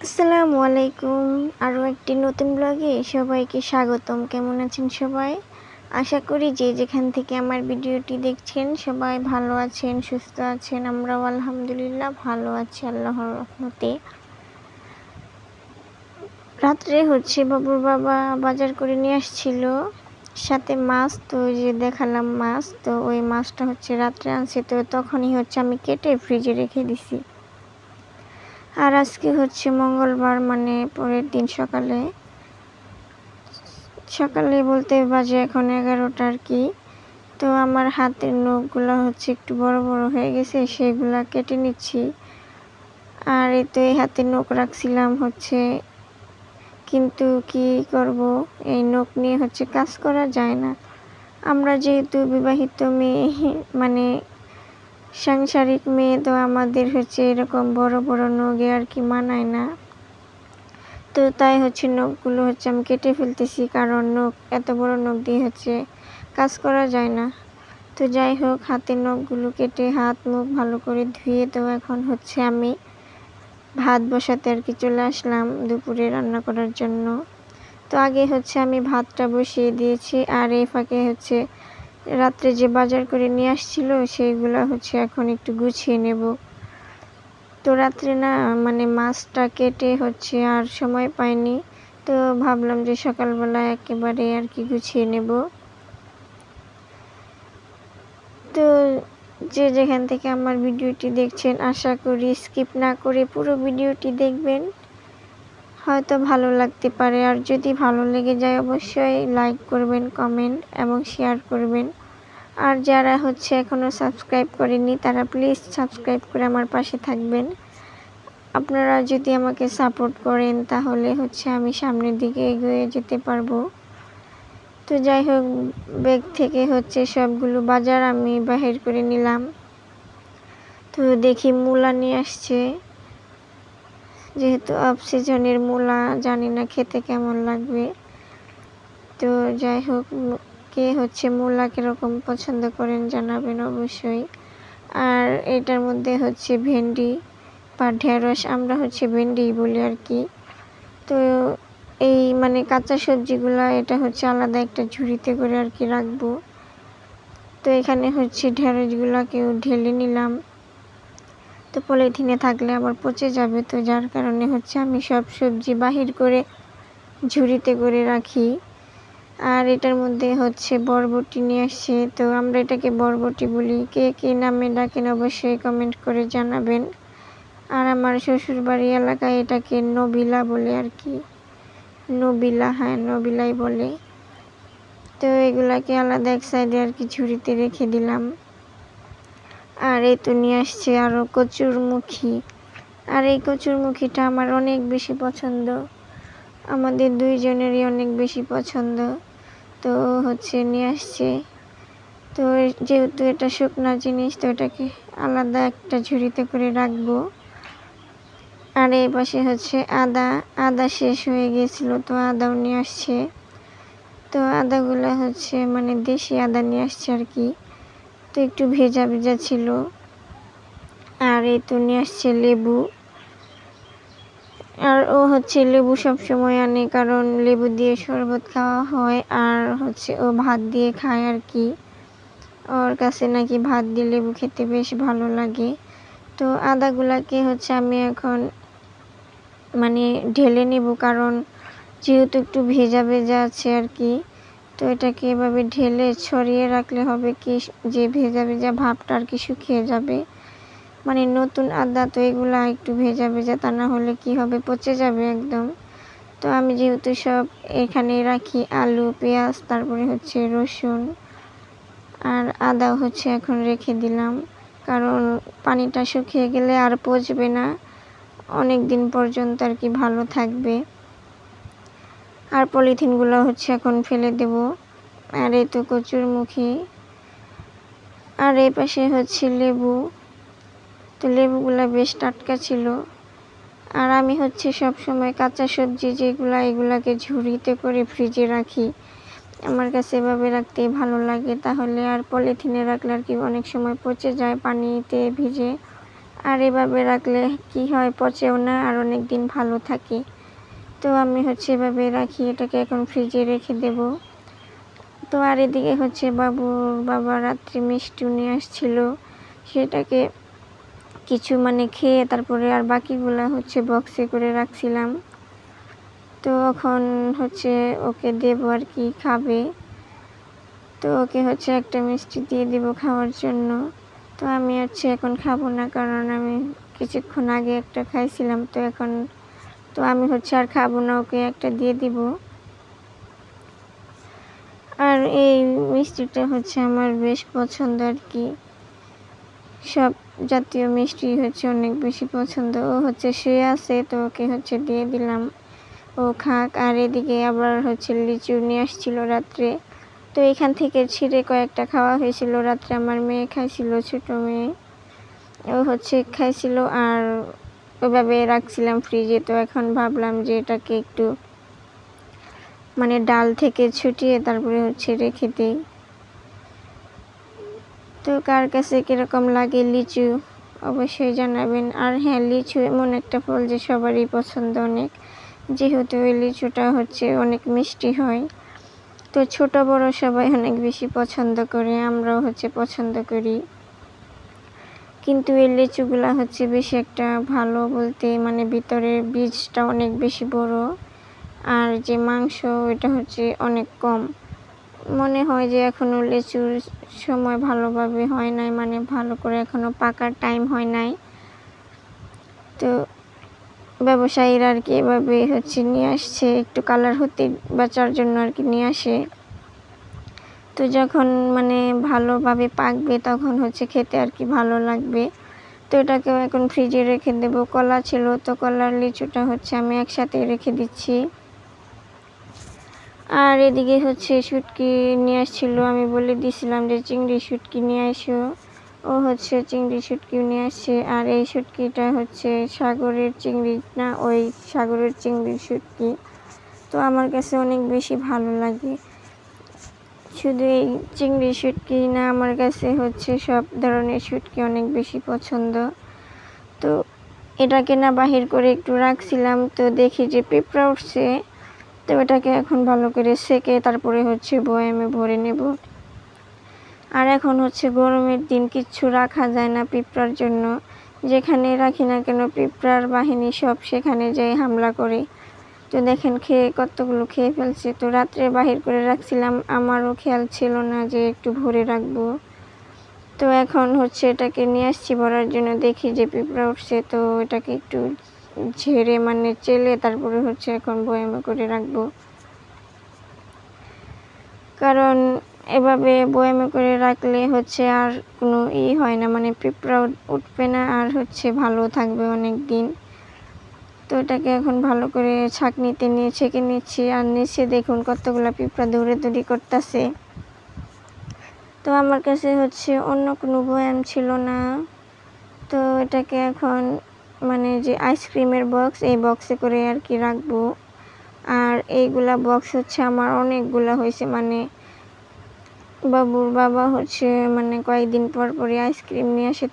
আসসালামু আলাইকুম। আরও একটি নতুন ব্লগে সবাইকে স্বাগতম। কেমন আছেন সবাই? আশা করি যে যেখান থেকে আমার ভিডিওটি দেখছেন সবাই ভালো আছেন, সুস্থ আছেন। আমরাও আলহামদুলিল্লাহ ভালো আছি আল্লাহর রহমতে। রাত্রে বাবুর বাবা বাজার করে নিয়ে আসছিল, সাথে মাছ। তো ওই যে দেখালাম মাছ, তো ওই মাছটা রাত্রে আনছে, তো তখনই আমি কেটে ফ্রিজে রেখে দিছি। আর আজকে মঙ্গলবার, মানে পরের দিন সকালে বলতে বাজে এখন 11টা আর কি। তো আমার হাতের নখগুলো একটু বড় বড় হয়ে গেছে, সেগুলা কেটে নিচ্ছি। আর এই তো এই হাতে নখ রাখছিলাম কিন্তু কি করব, এই নখ নিয়ে কাজ করা যায় না। আমরা যেহেতু বিবাহিত মেয়ে, মানে সাংসারিক মেয়ে, তো আমাদের এরকম বড় বড় নখে আর কি মানায় না। তো তাই নখগুলো আমি কেটে ফেলতেছি, কারণ এত বড় নখ দিয়ে কাজ করা যায় না। তো যাই হোক, হাতের নখগুলো কেটে হাত মুখ ভালো করে ধুয়ে, তো এখন আমি ভাত বসাতে আর কি চলে আসলাম দুপুরে রান্না করার জন্য। তো আগে আমি ভাতটা বসিয়ে দিয়েছি, আর এই ফাঁকে রাত্রে যে বাজার করে নিয়ে আসছিল সেইগুলো এখন একটু গুছিয়ে নেব। তো রাত্রে না, মানে মাছটা কেটে আর সময় পাইনি, তো ভাবলাম যে সকালবেলা একেবারে আর কি গুছিয়ে নেব। তো যে যেখান থেকে আমার ভিডিওটি দেখছেন, আশা করি স্কিপ না করে পুরো ভিডিওটি দেখবেন, হয়তো ভালো লাগতে পারে। আর যদি ভালো লেগে যায় অবশ্যই লাইক করবেন, কমেন্ট এবং শেয়ার করবেন। আর যারা এখনও সাবস্ক্রাইব করেননি তারা প্লিজ সাবস্ক্রাইব করে আমার পাশে থাকবেন। আপনারা যদি আমাকে সাপোর্ট করেন তাহলে আমি সামনের দিকে এগিয়ে যেতে পারবো। তো যাই হোক, ব্যাগ থেকে সবগুলো বাজার আমি বাহির করে নিলাম। তো দেখি মূলা নিয়ে আসছে, যেহেতু অফ সিজনের মূলা, জানি না খেতে কেমন লাগবে। তো যাই হোক, কে মূলা কীরকম পছন্দ করেন জানাবেন অবশ্যই। আর এটার মধ্যে ভেন্ডি বা ঢেঁড়স, আমরা ভেন্ডি বলি আর কি। তো এই মানে কাঁচা সবজিগুলা এটা আলাদা একটা ঝুড়িতে করে আর কি রাখবো। তো এখানে ঢেঁড়সগুলাকেও ঢেলে নিলাম। তো পলিথিনে থাকলে আবার পচে যাবে, তো যার কারণে আমি সব সবজি বাহির করে ঝুড়িতে করে রাখি। আর এটার মধ্যে বরবটি নিয়ে আসছে, তো আমরা এটাকে বরবটি বলি। কে কী নামে ডাকেন অবশ্যই কমেন্ট করে জানাবেন। আর আমার শ্বশুরবাড়ি এলাকায় এটাকে নবিলা বলে আর কি। নবিলা, হ্যাঁ নবিলাই বলে। তো এগুলাকে আলাদা এক সাইডে আর কি ঝুড়িতে রেখে দিলাম। আর এই তো নিয়ে আসছে আরও কচুরমুখী। আর এই কচুরমুখীটা আমার অনেক বেশি পছন্দ, আমাদের দুইজনেরই অনেক বেশি পছন্দ। তো নিয়ে আসছে। তো যেহেতু এটা শুকনা জিনিস, তো এটাকে আলাদা একটা ঝুড়িতে করে রাখবো। আর এই পাশে আদা শেষ হয়ে গিয়েছিল, তো আদাও নিয়ে আসছে। তো আদাগুলো মানে দেশি আদা নিয়ে আসছে আর কি, তো একটু ভেজা ভেজা ছিল। আর এই তো নিয়ে আসছে লেবু। আর ও লেবু সবসময় আনে, কারণ লেবু দিয়ে শরবত খাওয়া হয়। আর ও ভাত দিয়ে খায় আর কি, ওর কাছে নাকি ভাত দিয়ে লেবু খেতে বেশ ভালো লাগে। তো আদাগুলাকে আমি এখন মানে ঢেলে নেব, কারণ যেহেতু একটু ভেজা ভেজা আছে আর কি। তো এটাকে এভাবে ঢেলে ছড়িয়ে রাখলে হবে কি, যে ভেজা ভেজা ভাবটা আর কি শুকিয়ে যাবে। মানে নতুন আদা, তো এগুলা একটু ভেজা ভেজা, তা না হলে কি হবে, পচে যাবে একদম। তো আমি যেহেতু সব এখানে রাখি, আলু, পেঁয়াজ, তারপরে রসুন আর আদাও এখন রেখে দিলাম, কারণ পানিটা শুকিয়ে গেলে আর পচবে না, অনেক দিন পর্যন্ত আর কি ভালো থাকবে। আর পলিথিনগুলো এখন ফেলে দেব। আর এই তো কচুরমুখী। আর এই পাশে লেবু। তো লেবুগুলো বেশ টাটকা ছিল। আর আমি সব সময় কাঁচা সবজি এগুলাকে ঝুড়িতে করে ফ্রিজে রাখি, আমার কাছে এভাবে রাখতেই ভালো লাগে। তাহলে আর পলিথিনে রাখলে আর কি অনেক সময় পচে যায় পানিতে ভিজে। আর এভাবে রাখলে কি হয়, পচেও না আর অনেক দিন ভালো থাকে। তো আমি হচ্ছে এভাবে রাখি, এটাকে এখন ফ্রিজে রেখে দেব। তো আর এদিকে হচ্ছে বাবুর বাবা রাত্রে মিষ্টিও নিয়ে আসছিল, সেটাকে কিছু খেয়ে তারপরে আর বাকিগুলা হচ্ছে বক্সে করে রাখছিলাম। তো এখন হচ্ছে ওকে দেবো আর কি, খাবে। তো ওকে হচ্ছে একটা মিষ্টি দিয়ে দিব খাওয়ার জন্য। তো আমি হচ্ছে এখন খাবো না, কারণ আমি কিছুক্ষণ আগে একটা খাইছিলাম। তো আমি হচ্ছে আর খাবো না, ওকে একটা দিয়ে দিব। আর এই মিষ্টিটা হচ্ছে আমার বেশ পছন্দ আর কি, সব জাতীয় মিষ্টি হচ্ছে অনেক বেশি পছন্দ। ও হচ্ছে শুয়ে আছে, তো ওকে হচ্ছে দিয়ে দিলাম, ও খাক। আর এদিকে আবার হচ্ছে লিচু নিয়ে আসছিল রাত্রে, তো এখান থেকে ছিঁড়ে কয়েকটা খাওয়া হয়েছিল। রাত্রে আমার মেয়ে খাইছিল, ছোট মেয়ে, ও হচ্ছে খাইছিল। আর ওইভাবে রাখছিলাম ফ্রিজে। তো এখন ভাবলাম যে এটাকে একটু ডাল থেকে ছুটিয়ে তারপরে হচ্ছে রেখে দিই। তো কার কাছে কীরকম লাগে লিচু অবশ্যই জানাবেন। আর হ্যাঁ, লিচু এমন একটা ফল যে সবারই পছন্দ অনেক, যেহেতু ওই লিচুটা হচ্ছে অনেক মিষ্টি হয়। তো ছোট বড় সবাই অনেক বেশি পছন্দ করে, আমরাও হচ্ছে পছন্দ করি। কিন্তু এই লিচুগুলা হচ্ছে বেশি একটা ভালো বলতে ভিতরের বীজটা অনেক বেশি বড়, আর যে মাংস এটা হচ্ছে অনেক কম। মনে হয় যে এখনো লিচুর সময় ভালোভাবে হয় নাই, ভালো করে এখনো পাকার টাইম হয় নাই। তো ব্যবসায়ীরা আর কি এভাবে হচ্ছে নিয়ে আসছে, একটু কালার হতে বাঁচার জন্য আর কি নিয়ে আসে। তো যখন ভালোভাবে পাকবে তখন হচ্ছে খেতে আর কি ভালো লাগবে। তো এটাকেও এখন ফ্রিজে রেখে দেব। কলা ছিল, তো কলার লিচুটা হচ্ছে আমি একসাথে রেখে দিচ্ছি। আর এদিকে হচ্ছে শুটকি নিয়ে আসছিল, আমি বলে দিয়েছিলাম যে চিংড়ি শুটকি নিয়ে আসো। ও হচ্ছে চিংড়ি শুটকিও নিয়ে আসছে। আর এই শুটকিটা হচ্ছে সাগরের চিংড়ি না, ওই সাগরের চিংড়ির শুটকি। তো আমার কাছে অনেক বেশি ভালো লাগে। শুধু এই চিংড়ি শুটকি না, আমার কাছে হচ্ছে সব ধরনের শুটকি অনেক বেশি পছন্দ। তো এটাকে না বাহির করে একটু রাখছিলাম, তো দেখি যে পিঁপড়া উঠছে। তো এটাকে এখন ভালো করে সেকে তারপরে হচ্ছে বয়ামে ভরে নেব। আর এখন হচ্ছে গরমের দিন, কিচ্ছু রাখা যায় না পিঁপড়ার জন্য। যেখানে রাখি না কেন পিঁপড়ার বাহিনী সব সেখানে যেয়ে হামলা করে। তো দেখেন কতগুলো খেয়ে ফেলছে। তো রাত্রে বাহির করে রাখছিলাম, আমারও খেয়াল ছিল না যে একটু ভরে রাখবো। তো এখন হচ্ছে এটাকে নিয়ে আসছি ভরার জন্য, দেখি যে পিঁপড়া উঠছে। তো এটাকে একটু ঝেড়ে চেলে তারপরে হচ্ছে এখন বয়ামে করে রাখবো, কারণ এভাবে বয়ামে করে রাখলে হচ্ছে আর কোনো হয় না, পিঁপড়া উঠবে না, আর হচ্ছে ভালো থাকবে অনেক দিন। তো এটাকে এখন ভালো করে ছাঁকনিতে নিয়ে ছেঁকে নিচ্ছি। আর নিচে দেখুন কতগুলো পিঁপড়া দৌড়াদৌড়ি করতেছে। তো আমার কাছে হচ্ছে অন্য কোনো বয়াম ছিল না। তো এটাকে এখন যে আইসক্রিমের বক্স, এই বক্সে করে আর কি রাখবো। আর এইগুলা বক্স হচ্ছে আমার অনেকগুলা হয়েছে, বাবুর বাবা হচ্ছে কয়েকদিন পর পরই আইসক্রিম নিয়ে আসে।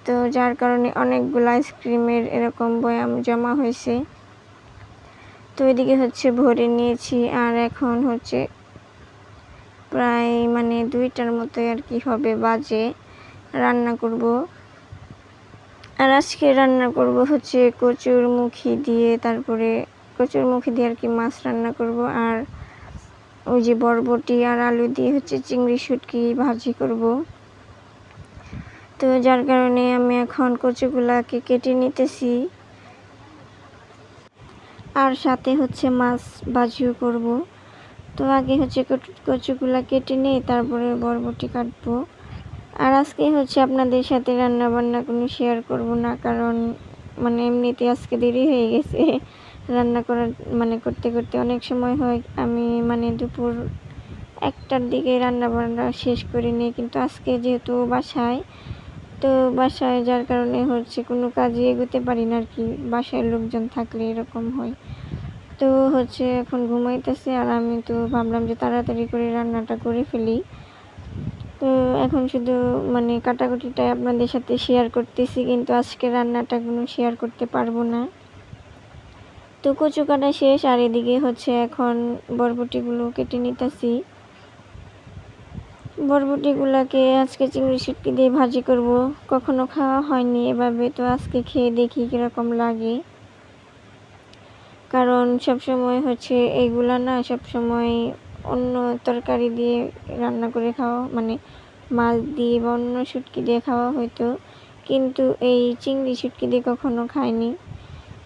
তো যার কারণে অনেকগুলো আইসক্রিমের এরকম বয়াম জমা হয়েছে। তো এদিকে হচ্ছে ভরে নিয়েছি। আর এখন হচ্ছে প্রায় 2টার মতো আর কি হবে বাজে, রান্না করব। আর আজকে রান্না করব হচ্ছে কচুর মুখি দিয়ে, তারপরে কচুর মুখি দিয়ে আর কি মাছ রান্না করব। আর ওই যে বরবটি আর আলু দিয়ে হচ্ছে চিংড়ি শুটকি ভাজি করব। তো যার কারণে আমি এখন কচুগুলাকে কেটে নিতেছি, আর সাথে হচ্ছে মাছ ভাজিও করব। তো আগে হচ্ছে কচুগুলা কেটে নিয়ে তারপরে বরবটি কাটবো। আর আজকে হচ্ছে আপনাদের সাথে রান্না বান্না কোনো শেয়ার করব না, কারণ এমনিতে আজকে দেরি হয়ে গেছে রান্না করার করতে করতে অনেক সময় হয়। আমি দুপুর 1টার দিকে রান্না বান্না শেষ করে নিই, কিন্তু আজকে যেহেতু বাসায় যার কারণে হচ্ছে কোনো কাজে এগোতে পারি না আর কি, বাসায় লোকজন থাকলে এরকম হয়। তো হচ্ছে এখন ঘুমাইতেছে, আর আমি তো ভাবলাম যে তাড়াতাড়ি করে রান্নাটা করে ফেলি। তো এখন শুধু মানে কাটাকুটিটাই আপনাদের সাথে শেয়ার করতেছি, কিন্তু আজকে রান্নাটা কোনো শেয়ার করতে পারবো না। তো কচু কাটা শেষ, আর এদিকে হচ্ছে এখন বরবটিগুলো কেটে নিতেছি। বরবটিগুলোকে আজকে চিংড়ি শুটকি দিয়ে ভাজি করব। কখনো খাওয়া হয়নি এভাবে, তো আজকে খেয়ে দেখি কীরকম লাগে। কারণ সবসময় হচ্ছে এইগুলা না সবসময় অন্য তরকারি দিয়ে রান্না করে খাওয়া, মানে মাছ দিয়ে বা অন্য শুটকি দিয়ে খাওয়া হয়তো, কিন্তু এই চিংড়ি শুটকি দিয়ে কখনো খাইনি।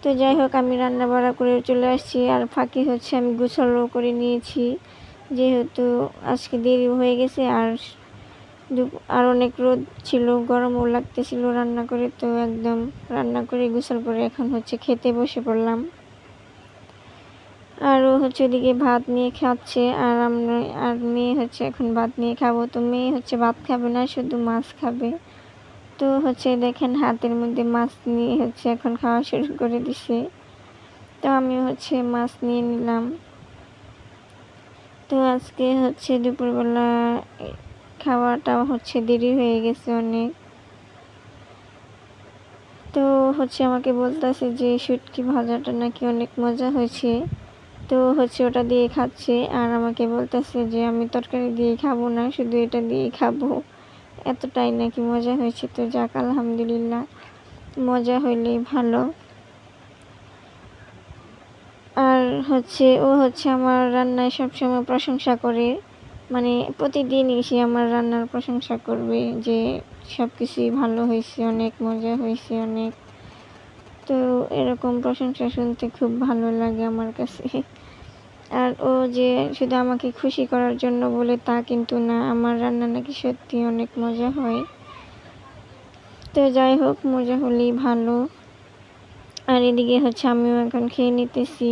তো যাই হোক, আমি রান্না বাড়া করে চলে আসছি, আর ফাঁকে হচ্ছে আমি গোছলও করে নিয়েছি, যেহেতু আজকে দেরি হয়ে গেছে। আর অনেক রোদ ছিল, গরমও লাগতেছিল রান্না করে। তো একদম রান্না করে গোসল করে এখন হচ্ছে খেতে বসে পড়লাম। আরও হচ্ছে ওদিকে ভাত নিয়ে খাচ্ছে, আর মেয়ে হচ্ছে এখন ভাত নিয়ে খাবো। তো মেয়ে হচ্ছে ভাত খাবে না, শুধু মাছ খাবে। তো হচ্ছে দেখেন হাতের মধ্যে মাছ নিয়ে হচ্ছে এখন খাওয়া শুরু করে দিছে। তো আমি হচ্ছে মাছ নিয়ে নিলাম। তো আজকে হচ্ছে দুপুরবেলা খাওয়াটা হচ্ছে দেরি হয়ে গেছে অনেক। তো হচ্ছে আমাকে বলতেছে যে শুটকি ভাজাটা নাকি অনেক মজা হয়েছে, তো হচ্ছে ওটা দিয়ে খাচ্ছে। আর আমাকে বলতেছে যে আমি তরকারি দিয়ে খাবো না, শুধু এটা দিয়ে খাবো, এতটাই নাকি মজা হয়েছে। তো যাক, আলহামদুলিল্লাহ, মজা হইলেই ভালো। আর হচ্ছে ও হচ্ছে আমার রান্নায় সবসময় প্রশংসা করে, মানে প্রতিদিনই সে আমার রান্নার প্রশংসা করবে যে সব কিছুই ভালো হয়েছে, অনেক মজা হয়েছে অনেক। তো এরকম প্রশংসা শুনতে খুব ভালো লাগে আমার কাছে। আর ও যে শুধু আমাকে খুশি করার জন্য বলে তা কিন্তু না, আমার রান্না নাকি সত্যি অনেক মজা হয়। তো যাই হোক, মজা হলেই ভালো। আর এদিকে হচ্ছে আমিও এখন খেয়ে নিতেছি,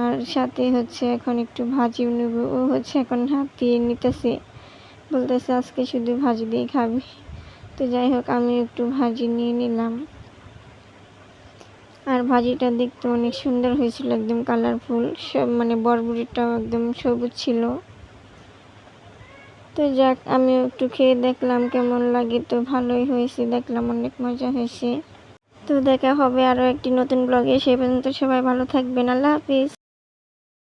আর সাথে হচ্ছে এখন একটু ভাজিও নেব। ও হচ্ছে এখন হাত দিয়ে নিতেছে, বলতেছে আজকে শুধু ভাজি দিয়ে খাবি। তো যাই হোক, আমি একটু ভাজি নিয়ে নিলাম। আর ভাজিটা দেখতে অনেক সুন্দর হয়েছিল, একদম কালারফুল, সব মানে বরবটিটাও একদম সবুজ ছিল। তো যাক, আমিও একটু খেয়ে দেখলাম কেমন লাগে। তো ভালোই হয়েছে, দেখলাম অনেক মজা হয়েছে। তো দেখা হবে আরও একটি নতুন ব্লগে, সেই পর্যন্ত সবাই ভালো থাকবেন। আল্লাহ হাফিজ।